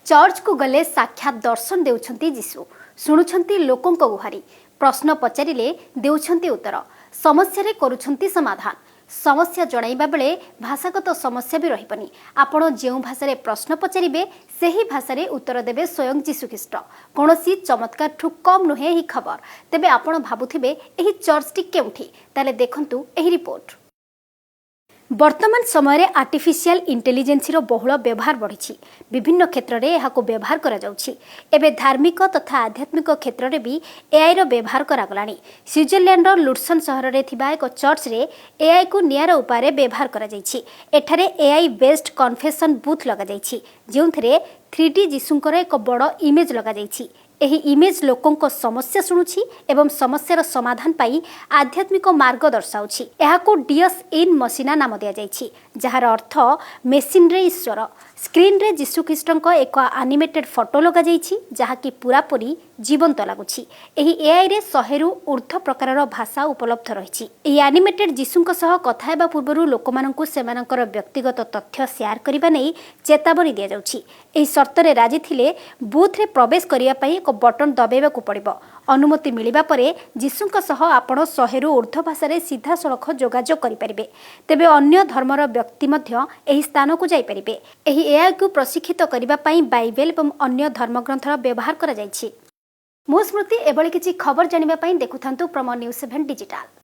Church को गले साक्षात दर्शन देउछंती जीशु शुणुछंती लोकों गुहारी प्रश्न पचारिले देउछंती उत्तर समस्या रे करूछंती समाधान समस्या जणाइबा बेले भाषागत समस्या भी रहिबनी आपण जेउ भाषा रे प्रश्न पचारिबे सेही भाषा रे उत्तर देबे स्वयं जीशु ख्रीष्ट कोनोसी चमत्कार ठु कम नुहे ही खबर तेबे आपण भाबुथिबे एही चर्च टी केउठी ताले देखंतु एही रिपोर्ट। वर्तमान समय आर्टिफिशियल इंटेलिजेंस बहुल व्यवहार बढ़ी विभिन्न क्षेत्र में यह व्यवहार करा जाउछि। एबे धार्मिक तथा आध्यात्मिक क्षेत्र में भी एआई रो व्यवहार करागला। स्विट्जरलैंड लुट्सन सहर में थिबा एक चर्च रे एआई को नियार उपाय व्यवहार करा जाइछि। एठारे एआई बेस्ड कन्फेशन बूथ लगा जाइछि जोंथरे 3D जीशुंकर एक बड़ इमेज लगा जाइछि। एही इमेज लोकों को समस्या शुणुछि एवं समस्यार समाधान पाई आध्यात्मिक मार्ग दर्शाउछि। एहाको डियस इन मसिना नाम दिया जाइछि जहार अर्थ मेसिन रे ईश्वर। स्क्रीन रे जीशु ख्रीष्टक एक एनिमेटेड फोटो लगा जाइछि जहा कि पूरापूरी जीवंत लागुछि। एही एआई रे 100 रु ऊर्ध्व प्रकारर भाषा उपलब्ध रहिछि। एही एनिमेटेड जीशुंक सह कथा हेबा पूर्वरु लोकमानंकु सेमानकर व्यक्तिगत तथ्य शेयर करिबा नै चेतावनी दिया जाउछि। एही शर्त रे राजी थिले बूथ रे प्रवेश करिया पई एक बटन दबाइबाकू पड़िबो। अनुमति मिलिबा परे जीशुंक सह आपण 100 रु ऊर्ध्व भाषा रे सीधा सड़ख जोगाजोग करि परिबे। तेबे अन्य धर्मर व्यक्ति मध्य एही स्थान को जाई परिबे। एही एआई को प्रशिक्षित करिबा पई बाइबल एवं अन्य धर्मग्रंथर व्यवहार करा जाइछि। मो स्मृति एबळी किछि खबर जानिबा पई देखुथांतु प्रमो न्यूज 7 डिजिटल।